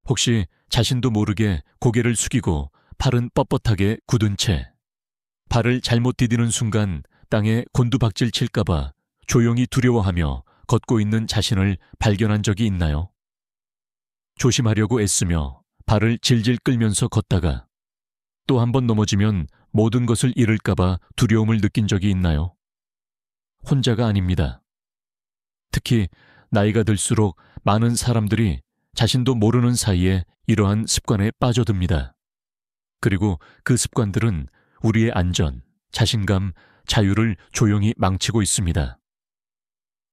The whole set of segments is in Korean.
혹시 자신도 모르게 고개를 숙이고 팔은 뻣뻣하게 굳은 채 발을 잘못 디디는 순간 땅에 곤두박질 칠까봐 조용히 두려워하며 걷고 있는 자신을 발견한 적이 있나요? 조심하려고 애쓰며 발을 질질 끌면서 걷다가 또 한 번 넘어지면 모든 것을 잃을까봐 두려움을 느낀 적이 있나요? 혼자가 아닙니다. 특히 나이가 들수록 많은 사람들이 자신도 모르는 사이에 이러한 습관에 빠져듭니다. 그리고 그 습관들은 우리의 안전, 자신감, 자유를 조용히 망치고 있습니다.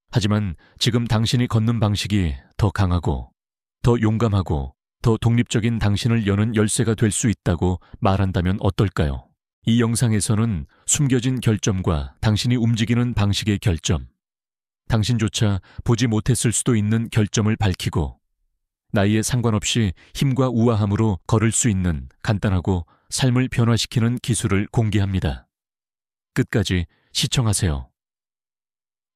하지만 지금 당신이 걷는 방식이 더 강하고, 더 용감하고, 더 독립적인 당신을 여는 열쇠가 될 수 있다고 말한다면 어떨까요? 이 영상에서는 숨겨진 결점과 당신이 움직이는 방식의 결점, 당신조차 보지 못했을 수도 있는 결점을 밝히고 나이에 상관없이 힘과 우아함으로 걸을 수 있는 간단하고 삶을 변화시키는 기술을 공개합니다. 끝까지 시청하세요.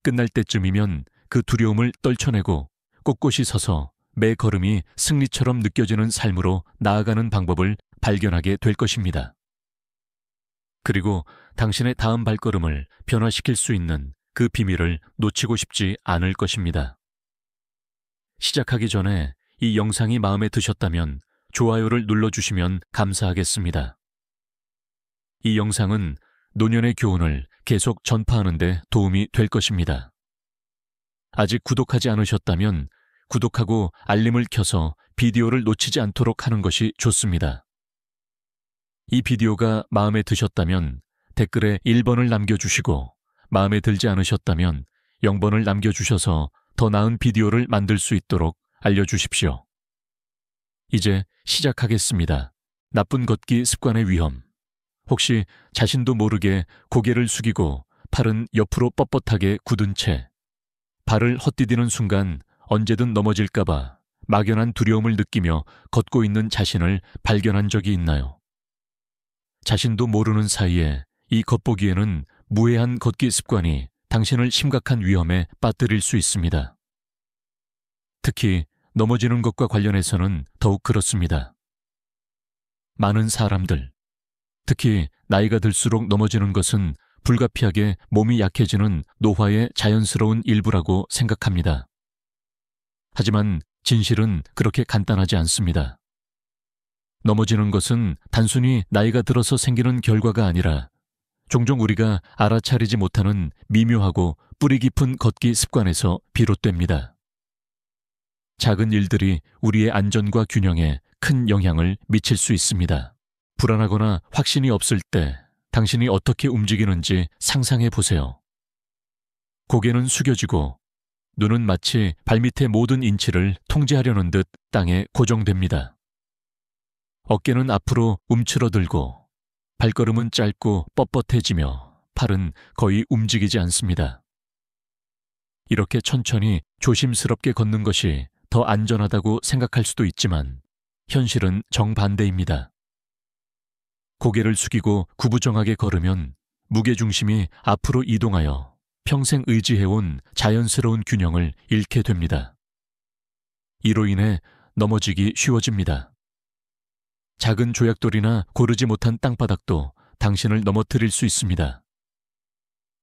끝날 때쯤이면 그 두려움을 떨쳐내고 꼿꼿이 서서 매 걸음이 승리처럼 느껴지는 삶으로 나아가는 방법을 발견하게 될 것입니다. 그리고 당신의 다음 발걸음을 변화시킬 수 있는 그 비밀을 놓치고 싶지 않을 것입니다. 시작하기 전에 이 영상이 마음에 드셨다면 좋아요를 눌러주시면 감사하겠습니다. 이 영상은 노년의 교훈을 계속 전파하는 데 도움이 될 것입니다. 아직 구독하지 않으셨다면 구독하고 알림을 켜서 비디오를 놓치지 않도록 하는 것이 좋습니다. 이 비디오가 마음에 드셨다면 댓글에 1번을 남겨주시고 마음에 들지 않으셨다면 0번을 남겨주셔서 더 나은 비디오를 만들 수 있도록 알려주십시오. 이제 시작하겠습니다. 나쁜 걷기 습관의 위험. 혹시 자신도 모르게 고개를 숙이고 팔은 옆으로 뻣뻣하게 굳은 채 발을 헛디디는 순간 언제든 넘어질까봐 막연한 두려움을 느끼며 걷고 있는 자신을 발견한 적이 있나요? 자신도 모르는 사이에 이 겉보기에는 무해한 걷기 습관이 당신을 심각한 위험에 빠뜨릴 수 있습니다. 특히 넘어지는 것과 관련해서는 더욱 그렇습니다. 많은 사람들, 특히 나이가 들수록 넘어지는 것은 불가피하게 몸이 약해지는 노화의 자연스러운 일부라고 생각합니다. 하지만 진실은 그렇게 간단하지 않습니다. 넘어지는 것은 단순히 나이가 들어서 생기는 결과가 아니라 종종 우리가 알아차리지 못하는 미묘하고 뿌리 깊은 걷기 습관에서 비롯됩니다. 작은 일들이 우리의 안전과 균형에 큰 영향을 미칠 수 있습니다. 불안하거나 확신이 없을 때 당신이 어떻게 움직이는지 상상해 보세요. 고개는 숙여지고 눈은 마치 발밑의 모든 인치를 통제하려는 듯 땅에 고정됩니다. 어깨는 앞으로 움츠러들고 발걸음은 짧고 뻣뻣해지며 팔은 거의 움직이지 않습니다. 이렇게 천천히 조심스럽게 걷는 것이 더 안전하다고 생각할 수도 있지만 현실은 정반대입니다. 고개를 숙이고 구부정하게 걸으면 무게중심이 앞으로 이동하여 평생 의지해온 자연스러운 균형을 잃게 됩니다. 이로 인해 넘어지기 쉬워집니다. 작은 조약돌이나 고르지 못한 땅바닥도 당신을 넘어뜨릴 수 있습니다.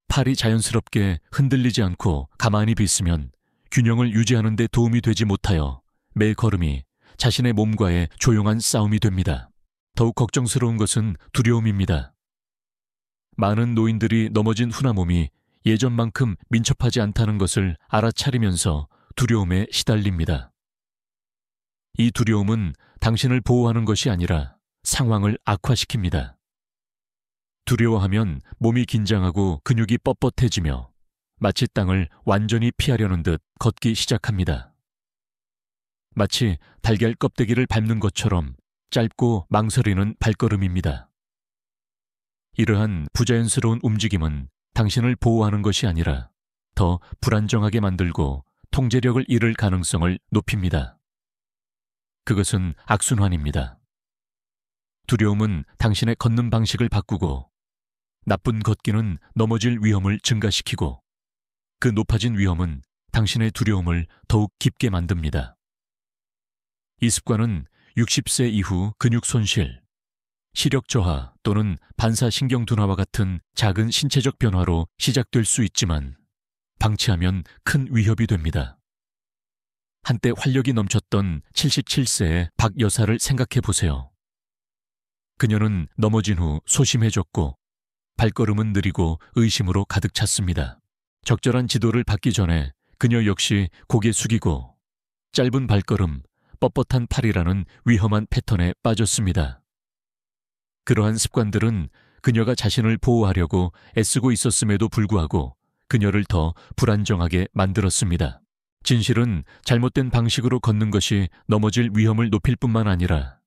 팔이 자연스럽게 흔들리지 않고 가만히 빗으면 균형을 유지하는 데 도움이 되지 못하여 매 걸음이 자신의 몸과의 조용한 싸움이 됩니다. 더욱 걱정스러운 것은 두려움입니다. 많은 노인들이 넘어진 후나 몸이 예전만큼 민첩하지 않다는 것을 알아차리면서 두려움에 시달립니다. 이 두려움은 당신을 보호하는 것이 아니라 상황을 악화시킵니다. 두려워하면 몸이 긴장하고 근육이 뻣뻣해지며 마치 땅을 완전히 피하려는 듯 걷기 시작합니다. 마치 달걀 껍데기를 밟는 것처럼 짧고 망설이는 발걸음입니다. 이러한 부자연스러운 움직임은 당신을 보호하는 것이 아니라 더 불안정하게 만들고 통제력을 잃을 가능성을 높입니다. 그것은 악순환입니다. 두려움은 당신의 걷는 방식을 바꾸고 나쁜 걷기는 넘어질 위험을 증가시키고 그 높아진 위험은 당신의 두려움을 더욱 깊게 만듭니다. 이 습관은 60세 이후 근육 손실, 시력 저하 또는 반사신경 둔화와 같은 작은 신체적 변화로 시작될 수 있지만 방치하면 큰 위협이 됩니다. 한때 활력이 넘쳤던 77세의 박 여사를 생각해 보세요. 그녀는 넘어진 후 소심해졌고 발걸음은 느리고 의심으로 가득 찼습니다. 적절한 지도를 받기 전에 그녀 역시 고개 숙이고 짧은 발걸음, 뻣뻣한 팔이라는 위험한 패턴에 빠졌습니다. 그러한 습관들은 그녀가 자신을 보호하려고 애쓰고 있었음에도 불구하고 그녀를 더 불안정하게 만들었습니다. 진실은 잘못된 방식으로 걷는 것이 넘어질 위험을 높일 뿐만 아니라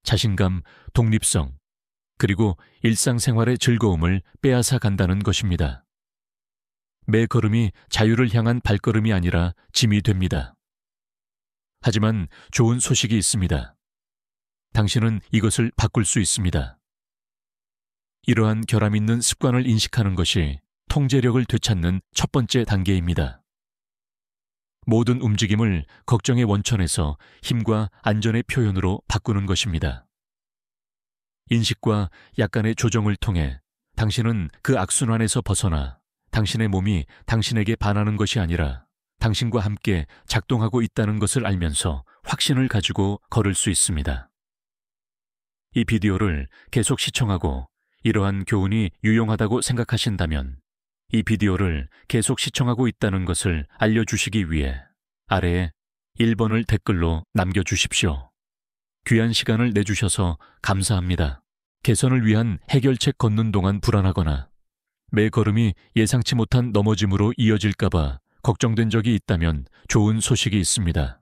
자신감, 독립성, 그리고 일상생활의 즐거움을 빼앗아 간다는 것입니다. 매 걸음이 자유를 향한 발걸음이 아니라 짐이 됩니다. 하지만 좋은 소식이 있습니다. 당신은 이것을 바꿀 수 있습니다. 이러한 결함 있는 습관을 인식하는 것이 통제력을 되찾는 첫 번째 단계입니다. 모든 움직임을 걱정의 원천에서 힘과 안전의 표현으로 바꾸는 것입니다. 인식과 약간의 조정을 통해 당신은 그 악순환에서 벗어나 당신의 몸이 당신에게 반하는 것이 아니라 당신과 함께 작동하고 있다는 것을 알면서 확신을 가지고 걸을 수 있습니다. 이 비디오를 계속 시청하고 이러한 교훈이 유용하다고 생각하신다면 이 비디오를 계속 시청하고 있다는 것을 알려주시기 위해 아래에 1번을 댓글로 남겨주십시오. 귀한 시간을 내주셔서 감사합니다. 개선을 위한 해결책 걷는 동안 불안하거나 매 걸음이 예상치 못한 넘어짐으로 이어질까봐 걱정된 적이 있다면 좋은 소식이 있습니다.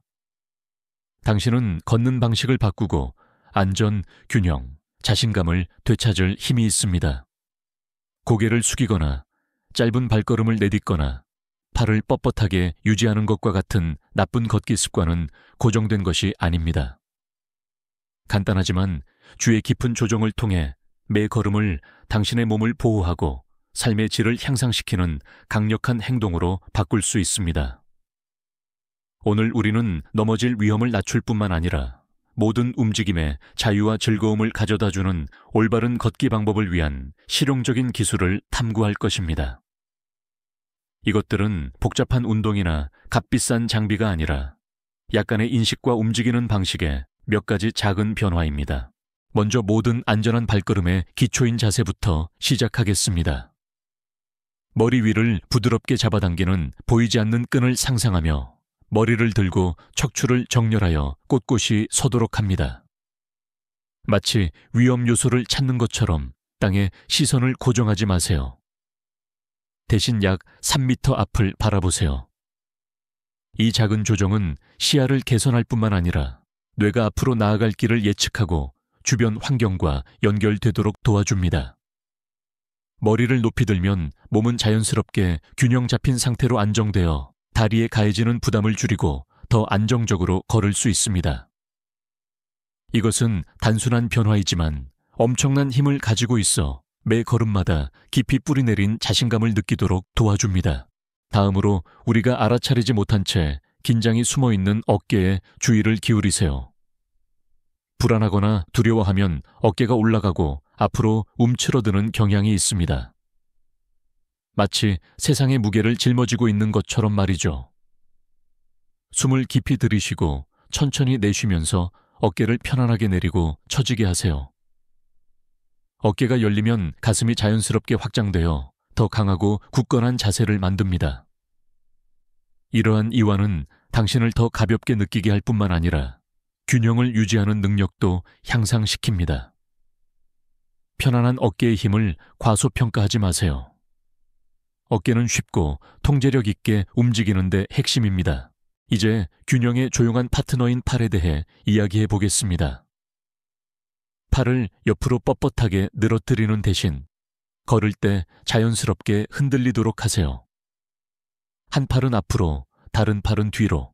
당신은 걷는 방식을 바꾸고 안전, 균형, 자신감을 되찾을 힘이 있습니다. 고개를 숙이거나 짧은 발걸음을 내딛거나 팔을 뻣뻣하게 유지하는 것과 같은 나쁜 걷기 습관은 고정된 것이 아닙니다. 간단하지만 주의 깊은 조정을 통해 매 걸음을 당신의 몸을 보호하고 삶의 질을 향상시키는 강력한 행동으로 바꿀 수 있습니다. 오늘 우리는 넘어질 위험을 낮출 뿐만 아니라 모든 움직임에 자유와 즐거움을 가져다주는 올바른 걷기 방법을 위한 실용적인 기술을 탐구할 것입니다. 이것들은 복잡한 운동이나 값비싼 장비가 아니라 약간의 인식과 움직이는 방식의 몇 가지 작은 변화입니다. 먼저 모든 안전한 발걸음의 기초인 자세부터 시작하겠습니다. 머리 위를 부드럽게 잡아당기는 보이지 않는 끈을 상상하며 머리를 들고 척추를 정렬하여 꼿꼿이 서도록 합니다. 마치 위험 요소를 찾는 것처럼 땅에 시선을 고정하지 마세요. 대신 약 3m 앞을 바라보세요. 이 작은 조정은 시야를 개선할 뿐만 아니라 뇌가 앞으로 나아갈 길을 예측하고 주변 환경과 연결되도록 도와줍니다. 머리를 높이 들면 몸은 자연스럽게 균형 잡힌 상태로 안정되어 다리에 가해지는 부담을 줄이고 더 안정적으로 걸을 수 있습니다. 이것은 단순한 변화이지만 엄청난 힘을 가지고 있어 매 걸음마다 깊이 뿌리내린 자신감을 느끼도록 도와줍니다. 다음으로 우리가 알아차리지 못한 채 긴장이 숨어있는 어깨에 주의를 기울이세요. 불안하거나 두려워하면 어깨가 올라가고 앞으로 움츠러드는 경향이 있습니다. 마치 세상의 무게를 짊어지고 있는 것처럼 말이죠. 숨을 깊이 들이쉬고 천천히 내쉬면서 어깨를 편안하게 내리고 처지게 하세요. 어깨가 열리면 가슴이 자연스럽게 확장되어 더 강하고 굳건한 자세를 만듭니다. 이러한 이완은 당신을 더 가볍게 느끼게 할 뿐만 아니라 균형을 유지하는 능력도 향상시킵니다. 편안한 어깨의 힘을 과소평가하지 마세요. 어깨는 쉽고 통제력 있게 움직이는 데 핵심입니다. 이제 균형의 조용한 파트너인 팔에 대해 이야기해 보겠습니다. 팔을 옆으로 뻣뻣하게 늘어뜨리는 대신 걸을 때 자연스럽게 흔들리도록 하세요. 한 팔은 앞으로, 다른 팔은 뒤로.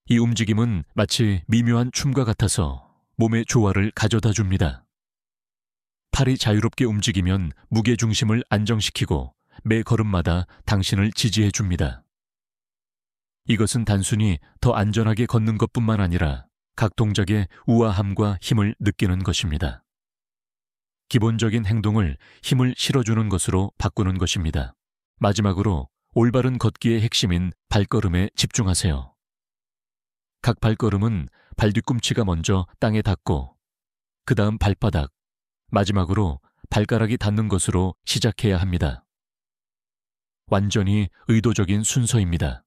이 움직임은 마치 미묘한 춤과 같아서 몸의 조화를 가져다 줍니다. 팔이 자유롭게 움직이면 무게중심을 안정시키고 매 걸음마다 당신을 지지해 줍니다. 이것은 단순히 더 안전하게 걷는 것뿐만 아니라 각 동작의 우아함과 힘을 느끼는 것입니다. 기본적인 행동을 힘을 실어주는 것으로 바꾸는 것입니다. 마지막으로 올바른 걷기의 핵심인 발걸음에 집중하세요. 각 발걸음은 발뒤꿈치가 먼저 땅에 닿고 그 다음 발바닥, 마지막으로 발가락이 닿는 것으로 시작해야 합니다. 완전히 의도적인 순서입니다.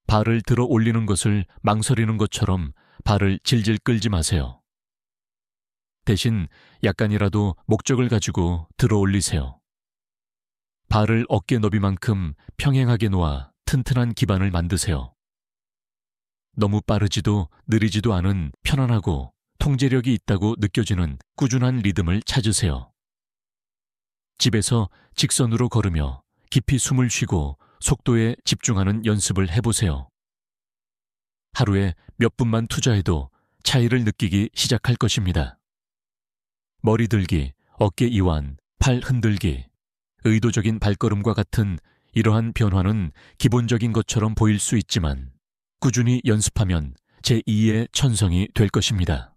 발을 들어 올리는 것을 망설이는 것처럼 발을 질질 끌지 마세요. 대신 약간이라도 목적을 가지고 들어 올리세요. 발을 어깨 너비만큼 평행하게 놓아 튼튼한 기반을 만드세요. 너무 빠르지도 느리지도 않은 편안하고 통제력이 있다고 느껴지는 꾸준한 리듬을 찾으세요. 집에서 직선으로 걸으며 깊이 숨을 쉬고 속도에 집중하는 연습을 해보세요. 하루에 몇 분만 투자해도 차이를 느끼기 시작할 것입니다. 머리 들기, 어깨 이완, 팔 흔들기, 의도적인 발걸음과 같은 이러한 변화는 기본적인 것처럼 보일 수 있지만 꾸준히 연습하면 제2의 천성이 될 것입니다.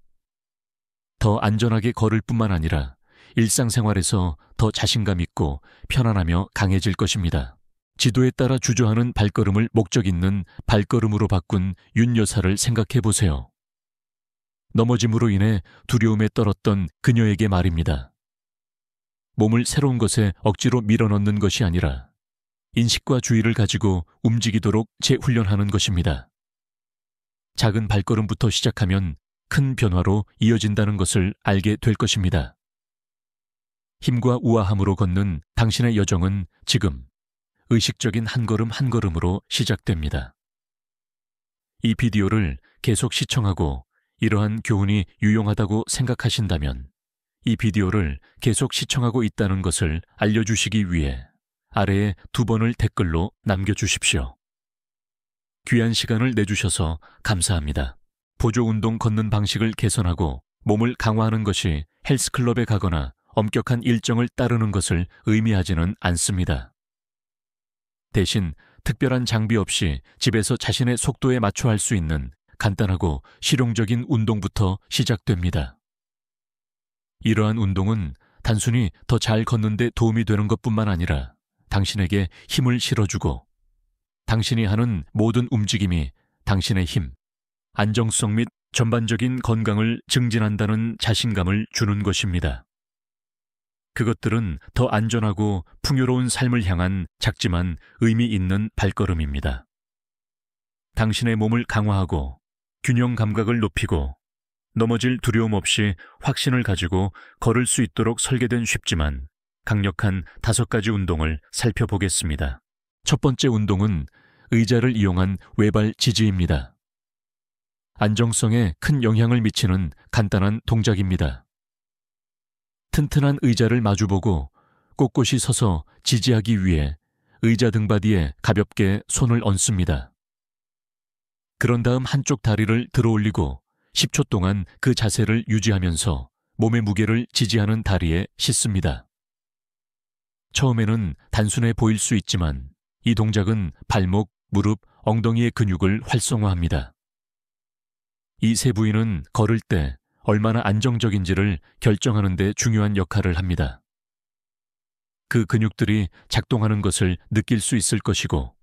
더 안전하게 걸을 뿐만 아니라 일상생활에서 더 자신감 있고 편안하며 강해질 것입니다. 지도에 따라 주저하는 발걸음을 목적 있는 발걸음으로 바꾼 윤 여사를 생각해 보세요. 넘어짐으로 인해 두려움에 떨었던 그녀에게 말입니다. 몸을 새로운 것에 억지로 밀어넣는 것이 아니라 인식과 주의를 가지고 움직이도록 재훈련하는 것입니다. 작은 발걸음부터 시작하면 큰 변화로 이어진다는 것을 알게 될 것입니다. 힘과 우아함으로 걷는 당신의 여정은 지금 의식적인 한 걸음 한 걸음으로 시작됩니다. 이 비디오를 계속 시청하고 이러한 교훈이 유용하다고 생각하신다면 이 비디오를 계속 시청하고 있다는 것을 알려주시기 위해 아래에 2번을 댓글로 남겨주십시오. 귀한 시간을 내주셔서 감사합니다. 보조 운동 걷는 방식을 개선하고 몸을 강화하는 것이 헬스클럽에 가거나 엄격한 일정을 따르는 것을 의미하지는 않습니다. 대신 특별한 장비 없이 집에서 자신의 속도에 맞춰 할 수 있는 간단하고 실용적인 운동부터 시작됩니다. 이러한 운동은 단순히 더 잘 걷는 데 도움이 되는 것뿐만 아니라 당신에게 힘을 실어주고 당신이 하는 모든 움직임이 당신의 힘, 안정성 및 전반적인 건강을 증진한다는 자신감을 주는 것입니다. 그것들은 더 안전하고 풍요로운 삶을 향한 작지만 의미 있는 발걸음입니다. 당신의 몸을 강화하고 균형 감각을 높이고 넘어질 두려움 없이 확신을 가지고 걸을 수 있도록 설계된 쉽지만 강력한 5가지 운동을 살펴보겠습니다. 첫 번째 운동은 의자를 이용한 외발 지지입니다. 안정성에 큰 영향을 미치는 간단한 동작입니다. 튼튼한 의자를 마주보고 꼿꼿이 서서 지지하기 위해 의자 등받이에 가볍게 손을 얹습니다. 그런 다음 한쪽 다리를 들어 올리고 10초 동안 그 자세를 유지하면서 몸의 무게를 지지하는 다리에 싣습니다. 처음에는 단순해 보일 수 있지만 이 동작은 발목, 무릎, 엉덩이의 근육을 활성화합니다. 이 세 부위는 걸을 때 얼마나 안정적인지를 결정하는 데 중요한 역할을 합니다. 그 근육들이 작동하는 것을 느낄 수 있을 것이고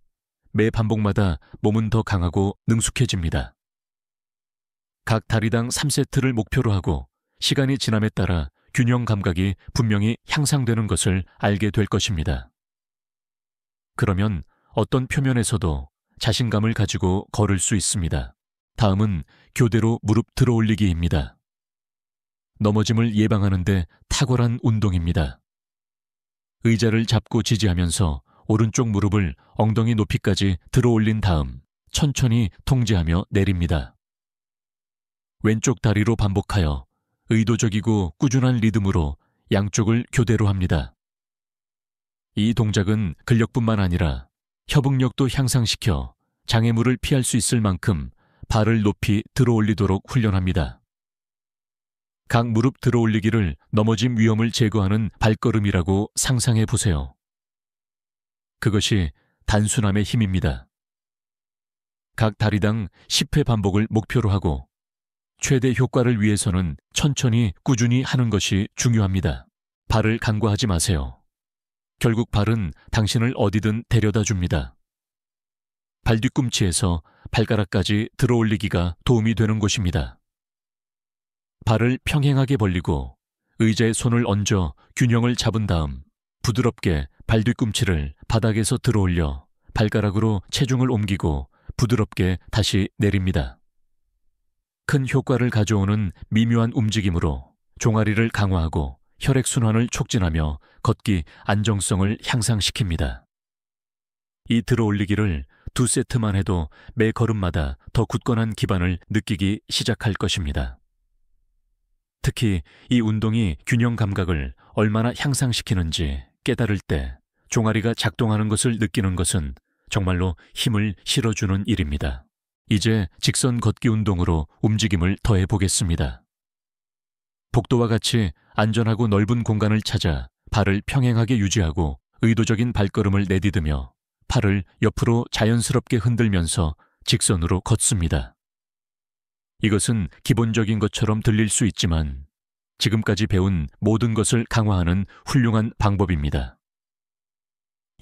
매 반복마다 몸은 더 강하고 능숙해집니다. 각 다리당 3세트를 목표로 하고 시간이 지남에 따라 균형 감각이 분명히 향상되는 것을 알게 될 것입니다. 그러면 어떤 표면에서도 자신감을 가지고 걸을 수 있습니다. 다음은 교대로 무릎 들어 올리기입니다. 넘어짐을 예방하는 데 탁월한 운동입니다. 의자를 잡고 지지하면서 오른쪽 무릎을 엉덩이 높이까지 들어 올린 다음 천천히 통제하며 내립니다. 왼쪽 다리로 반복하여 의도적이고 꾸준한 리듬으로 양쪽을 교대로 합니다. 이 동작은 근력뿐만 아니라 협응력도 향상시켜 장애물을 피할 수 있을 만큼 발을 높이 들어 올리도록 훈련합니다. 각 무릎 들어 올리기를 넘어짐 위험을 제거하는 발걸음이라고 상상해 보세요. 그것이 단순함의 힘입니다. 각 다리당 10회 반복을 목표로 하고 최대 효과를 위해서는 천천히 꾸준히 하는 것이 중요합니다. 발을 간과하지 마세요. 결국 발은 당신을 어디든 데려다 줍니다. 발 뒤꿈치에서 발가락까지 들어올리기가 도움이 되는 곳입니다. 발을 평행하게 벌리고 의자에 손을 얹어 균형을 잡은 다음 부드럽게 발 뒤꿈치를 바닥에서 들어올려 발가락으로 체중을 옮기고 부드럽게 다시 내립니다. 큰 효과를 가져오는 미묘한 움직임으로 종아리를 강화하고 혈액순환을 촉진하며 걷기 안정성을 향상시킵니다. 이 들어올리기를 2세트만 해도 매 걸음마다 더 굳건한 기반을 느끼기 시작할 것입니다. 특히 이 운동이 균형 감각을 얼마나 향상시키는지 깨달을 때 종아리가 작동하는 것을 느끼는 것은 정말로 힘을 실어주는 일입니다. 이제 직선 걷기 운동으로 움직임을 더해 보겠습니다. 복도와 같이 안전하고 넓은 공간을 찾아 발을 평행하게 유지하고 의도적인 발걸음을 내디디며 팔을 옆으로 자연스럽게 흔들면서 직선으로 걷습니다. 이것은 기본적인 것처럼 들릴 수 있지만 지금까지 배운 모든 것을 강화하는 훌륭한 방법입니다.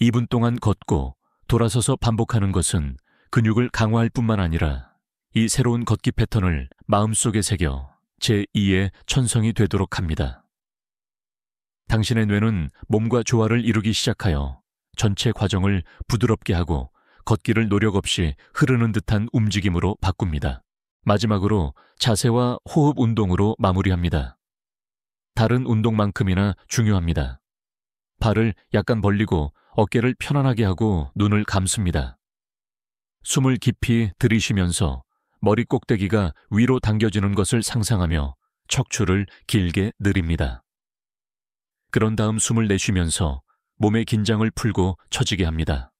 2분 동안 걷고 돌아서서 반복하는 것은 근육을 강화할 뿐만 아니라 이 새로운 걷기 패턴을 마음속에 새겨 제2의 천성이 되도록 합니다. 당신의 뇌는 몸과 조화를 이루기 시작하여 전체 과정을 부드럽게 하고 걷기를 노력 없이 흐르는 듯한 움직임으로 바꿉니다. 마지막으로 자세와 호흡 운동으로 마무리합니다. 다른 운동만큼이나 중요합니다. 발을 약간 벌리고 어깨를 편안하게 하고 눈을 감습니다. 숨을 깊이 들이쉬면서 머리 꼭대기가 위로 당겨지는 것을 상상하며 척추를 길게 늘립니다. 그런 다음 숨을 내쉬면서 몸의 긴장을 풀고 처지게 합니다.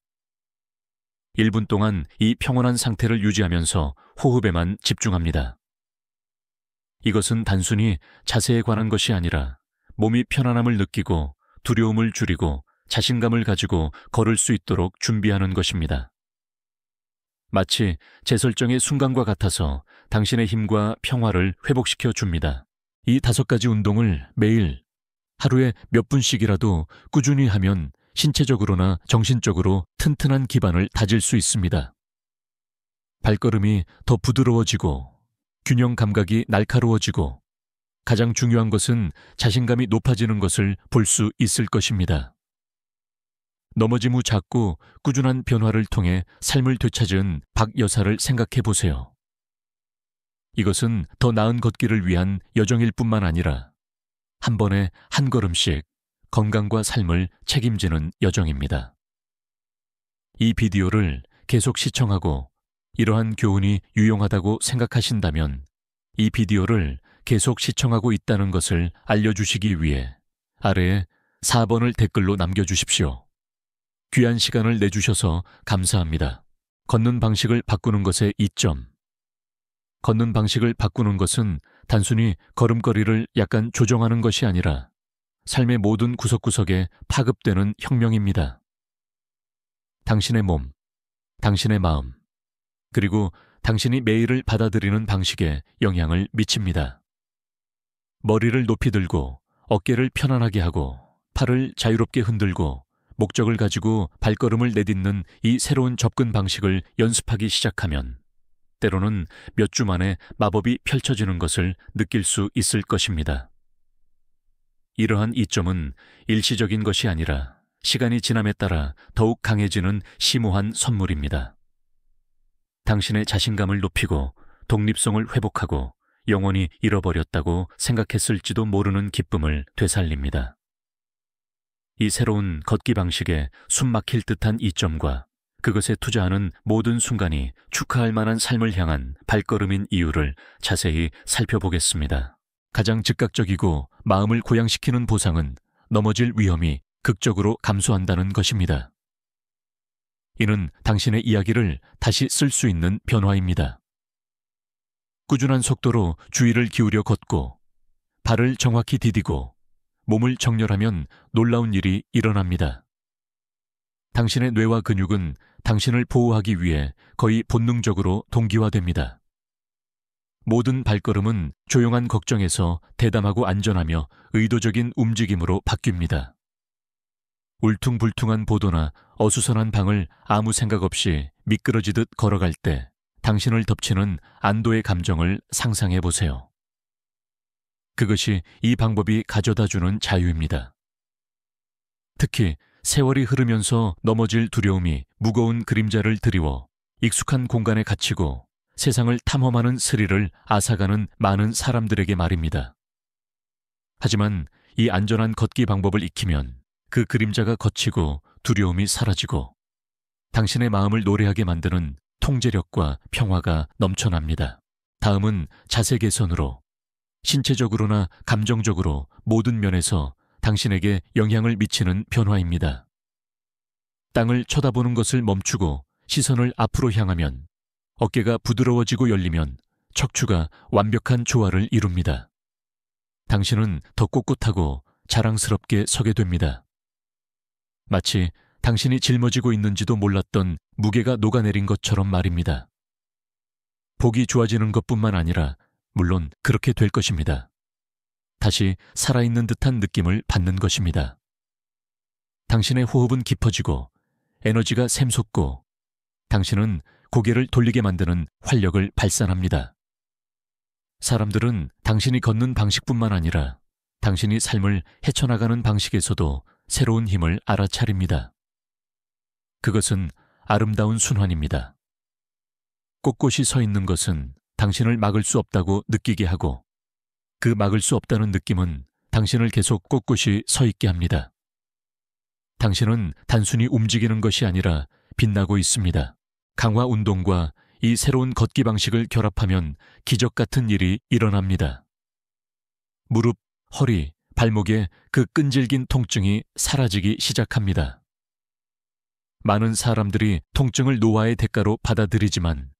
1분 동안 이 평온한 상태를 유지하면서 호흡에만 집중합니다. 이것은 단순히 자세에 관한 것이 아니라 몸이 편안함을 느끼고 두려움을 줄이고 자신감을 가지고 걸을 수 있도록 준비하는 것입니다. 마치 재설정의 순간과 같아서 당신의 힘과 평화를 회복시켜 줍니다. 이 5가지 운동을 매일 하루에 몇 분씩이라도 꾸준히 하면 신체적으로나 정신적으로 튼튼한 기반을 다질 수 있습니다. 발걸음이 더 부드러워지고 균형 감각이 날카로워지고 가장 중요한 것은 자신감이 높아지는 것을 볼 수 있을 것입니다. 넘어짐 후 작고 꾸준한 변화를 통해 삶을 되찾은 박 여사를 생각해 보세요. 이것은 더 나은 걷기를 위한 여정일 뿐만 아니라 한 번에 한 걸음씩 건강과 삶을 책임지는 여정입니다. 이 비디오를 계속 시청하고 이러한 교훈이 유용하다고 생각하신다면 이 비디오를 계속 시청하고 있다는 것을 알려주시기 위해 아래에 4번을 댓글로 남겨주십시오. 귀한 시간을 내주셔서 감사합니다. 걷는 방식을 바꾸는 것의 이점. 걷는 방식을 바꾸는 것은 단순히 걸음걸이를 약간 조정하는 것이 아니라 삶의 모든 구석구석에 파급되는 혁명입니다. 당신의 몸, 당신의 마음, 그리고 당신이 매일을 받아들이는 방식에 영향을 미칩니다. 머리를 높이 들고 어깨를 편안하게 하고 팔을 자유롭게 흔들고 목적을 가지고 발걸음을 내딛는 이 새로운 접근 방식을 연습하기 시작하면 때로는 몇 주 만에 마법이 펼쳐지는 것을 느낄 수 있을 것입니다. 이러한 이점은 일시적인 것이 아니라 시간이 지남에 따라 더욱 강해지는 심오한 선물입니다. 당신의 자신감을 높이고 독립성을 회복하고 영원히 잃어버렸다고 생각했을지도 모르는 기쁨을 되살립니다. 이 새로운 걷기 방식에 숨막힐 듯한 이점과 그것에 투자하는 모든 순간이 축하할 만한 삶을 향한 발걸음인 이유를 자세히 살펴보겠습니다. 가장 즉각적이고 마음을 고양시키는 보상은 넘어질 위험이 극적으로 감소한다는 것입니다. 이는 당신의 이야기를 다시 쓸 수 있는 변화입니다. 꾸준한 속도로 주의를 기울여 걷고 발을 정확히 디디고 몸을 정렬하면 놀라운 일이 일어납니다. 당신의 뇌와 근육은 당신을 보호하기 위해 거의 본능적으로 동기화됩니다. 모든 발걸음은 조용한 걱정에서 대담하고 안전하며 의도적인 움직임으로 바뀝니다. 울퉁불퉁한 보도나 어수선한 방을 아무 생각 없이 미끄러지듯 걸어갈 때 당신을 덮치는 안도의 감정을 상상해 보세요. 그것이 이 방법이 가져다주는 자유입니다. 특히 세월이 흐르면서 넘어질 두려움이 무거운 그림자를 드리워 익숙한 공간에 갇히고 세상을 탐험하는 스릴을 앗아가는 많은 사람들에게 말입니다. 하지만 이 안전한 걷기 방법을 익히면 그 그림자가 걷히고 두려움이 사라지고 당신의 마음을 노래하게 만드는 통제력과 평화가 넘쳐납니다. 다음은 자세 개선으로 신체적으로나 감정적으로 모든 면에서 당신에게 영향을 미치는 변화입니다. 땅을 쳐다보는 것을 멈추고 시선을 앞으로 향하면 어깨가 부드러워지고 열리면 척추가 완벽한 조화를 이룹니다. 당신은 더 꼿꼿하고 자랑스럽게 서게 됩니다. 마치 당신이 짊어지고 있는지도 몰랐던 무게가 녹아내린 것처럼 말입니다. 보기 좋아지는 것뿐만 아니라 물론 그렇게 될 것입니다. 다시 살아있는 듯한 느낌을 받는 것입니다. 당신의 호흡은 깊어지고 에너지가 샘솟고 당신은 고개를 돌리게 만드는 활력을 발산합니다. 사람들은 당신이 걷는 방식뿐만 아니라 당신이 삶을 헤쳐나가는 방식에서도 새로운 힘을 알아차립니다. 그것은 아름다운 순환입니다. 꼿꼿이 서 있는 것은 당신을 막을 수 없다고 느끼게 하고 그 막을 수 없다는 느낌은 당신을 계속 꼿꼿이 서 있게 합니다. 당신은 단순히 움직이는 것이 아니라 빛나고 있습니다. 강화 운동과 이 새로운 걷기 방식을 결합하면 기적 같은 일이 일어납니다. 무릎, 허리, 발목에 그 끈질긴 통증이 사라지기 시작합니다. 많은 사람들이 통증을 노화의 대가로 받아들이지만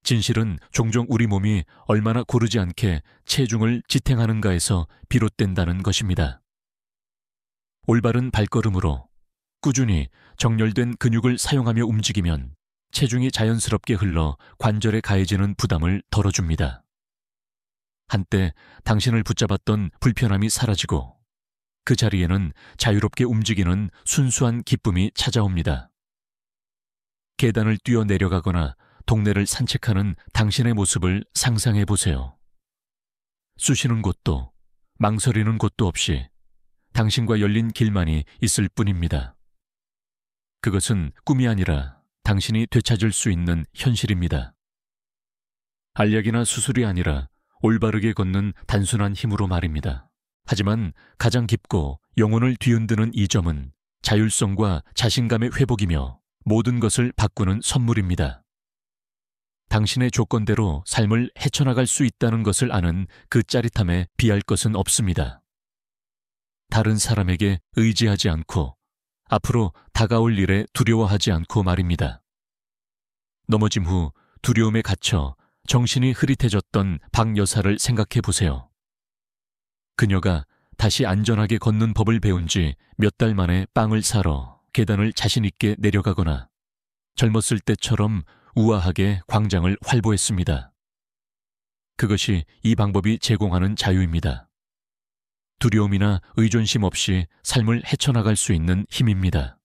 진실은 종종 우리 몸이 얼마나 고르지 않게 체중을 지탱하는가에서 비롯된다는 것입니다. 올바른 발걸음으로 꾸준히 정렬된 근육을 사용하며 움직이면 체중이 자연스럽게 흘러 관절에 가해지는 부담을 덜어줍니다. 한때 당신을 붙잡았던 불편함이 사라지고 그 자리에는 자유롭게 움직이는 순수한 기쁨이 찾아옵니다. 계단을 뛰어 내려가거나 동네를 산책하는 당신의 모습을 상상해 보세요. 쑤시는 곳도 망설이는 곳도 없이 당신과 열린 길만이 있을 뿐입니다. 그것은 꿈이 아니라 당신이 되찾을 수 있는 현실입니다. 알약이나 수술이 아니라 올바르게 걷는 단순한 힘으로 말입니다. 하지만 가장 깊고 영혼을 뒤흔드는 이 점은 자율성과 자신감의 회복이며 모든 것을 바꾸는 선물입니다. 당신의 조건대로 삶을 헤쳐나갈 수 있다는 것을 아는 그 짜릿함에 비할 것은 없습니다. 다른 사람에게 의지하지 않고 앞으로 다가올 일에 두려워하지 않고 말입니다. 넘어짐 후 두려움에 갇혀 정신이 흐릿해졌던 박 여사를 생각해 보세요. 그녀가 다시 안전하게 걷는 법을 배운 지 몇 달 만에 빵을 사러 계단을 자신 있게 내려가거나 젊었을 때처럼 우아하게 광장을 활보했습니다. 그것이 이 방법이 제공하는 자유입니다. 두려움이나 의존심 없이 삶을 헤쳐나갈 수 있는 힘입니다.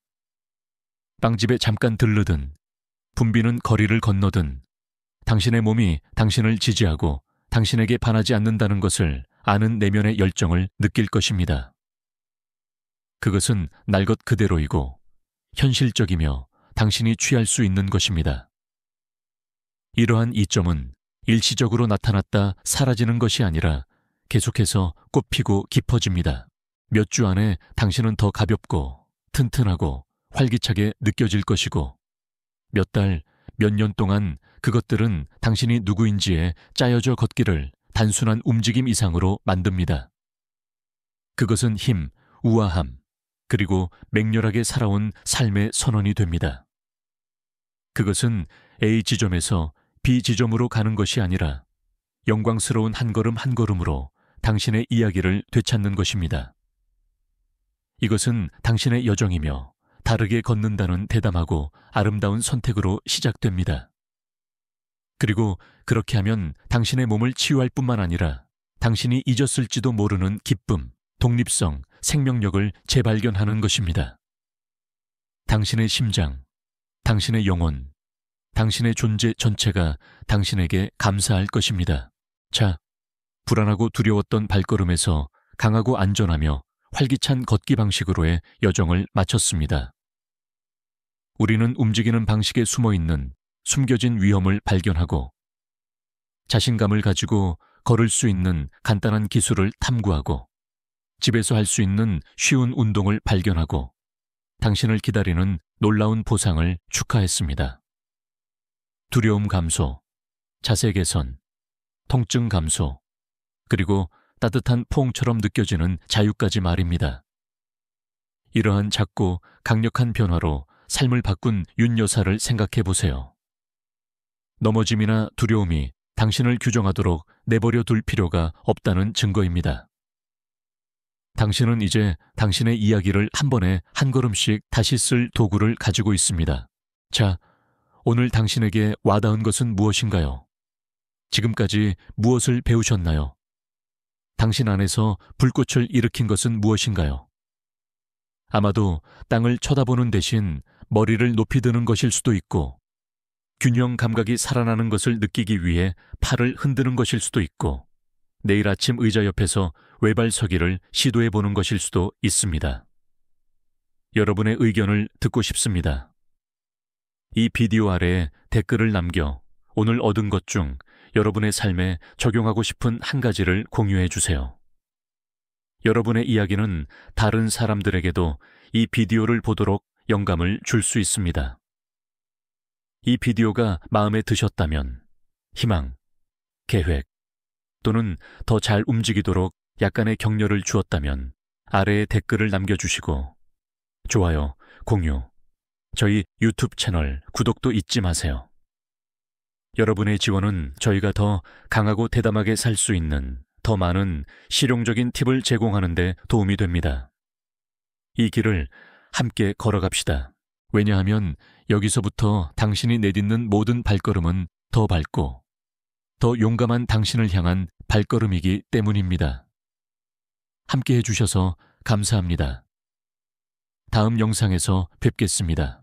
빵집에 잠깐 들르든 붐비는 거리를 건너든 당신의 몸이 당신을 지지하고 당신에게 반하지 않는다는 것을 아는 내면의 열정을 느낄 것입니다. 그것은 날 것 그대로이고 현실적이며 당신이 취할 수 있는 것입니다. 이러한 이점은 일시적으로 나타났다 사라지는 것이 아니라 계속해서 꽃피고 깊어집니다. 몇 주 안에 당신은 더 가볍고 튼튼하고 활기차게 느껴질 것이고 몇 달, 몇 년 동안 그것들은 당신이 누구인지에 짜여져 걷기를 단순한 움직임 이상으로 만듭니다. 그것은 힘, 우아함, 그리고 맹렬하게 살아온 삶의 선언이 됩니다. 그것은 A 지점에서 B 지점으로 가는 것이 아니라 영광스러운 한 걸음 한 걸음으로 당신의 이야기를 되찾는 것입니다. 이것은 당신의 여정이며 다르게 걷는다는 대담하고 아름다운 선택으로 시작됩니다. 그리고 그렇게 하면 당신의 몸을 치유할 뿐만 아니라 당신이 잊었을지도 모르는 기쁨, 독립성, 생명력을 재발견하는 것입니다. 당신의 심장, 당신의 영혼, 당신의 존재 전체가 당신에게 감사할 것입니다. 자, 불안하고 두려웠던 발걸음에서 강하고 안전하며 활기찬 걷기 방식으로의 여정을 마쳤습니다. 우리는 움직이는 방식에 숨어있는 숨겨진 위험을 발견하고 자신감을 가지고 걸을 수 있는 간단한 기술을 탐구하고 집에서 할 수 있는 쉬운 운동을 발견하고 당신을 기다리는 놀라운 보상을 축하했습니다. 두려움 감소, 자세 개선, 통증 감소, 그리고 따뜻한 포옹처럼 느껴지는 자유까지 말입니다. 이러한 작고 강력한 변화로 삶을 바꾼 윤 여사를 생각해 보세요. 넘어짐이나 두려움이 당신을 규정하도록 내버려 둘 필요가 없다는 증거입니다. 당신은 이제 당신의 이야기를 한 번에 한 걸음씩 다시 쓸 도구를 가지고 있습니다. 자, 오늘 당신에게 와닿은 것은 무엇인가요? 지금까지 무엇을 배우셨나요? 당신 안에서 불꽃을 일으킨 것은 무엇인가요? 아마도 땅을 쳐다보는 대신 머리를 높이 드는 것일 수도 있고, 균형 감각이 살아나는 것을 느끼기 위해 팔을 흔드는 것일 수도 있고, 내일 아침 의자 옆에서 외발 서기를 시도해보는 것일 수도 있습니다. 여러분의 의견을 듣고 싶습니다. 이 비디오 아래에 댓글을 남겨 오늘 얻은 것 중 여러분의 삶에 적용하고 싶은 한 가지를 공유해 주세요. 여러분의 이야기는 다른 사람들에게도 이 비디오를 보도록 영감을 줄 수 있습니다. 이 비디오가 마음에 드셨다면 희망, 계획 또는 더 잘 움직이도록 약간의 격려를 주었다면 아래에 댓글을 남겨주시고 좋아요, 공유, 저희 유튜브 채널 구독도 잊지 마세요. 여러분의 지원은 저희가 더 강하고 대담하게 살 수 있는 더 많은 실용적인 팁을 제공하는 데 도움이 됩니다. 이 길을 함께 걸어갑시다. 왜냐하면 여기서부터 당신이 내딛는 모든 발걸음은 더 밝고 더 용감한 당신을 향한 발걸음이기 때문입니다. 함께 해주셔서 감사합니다. 다음 영상에서 뵙겠습니다.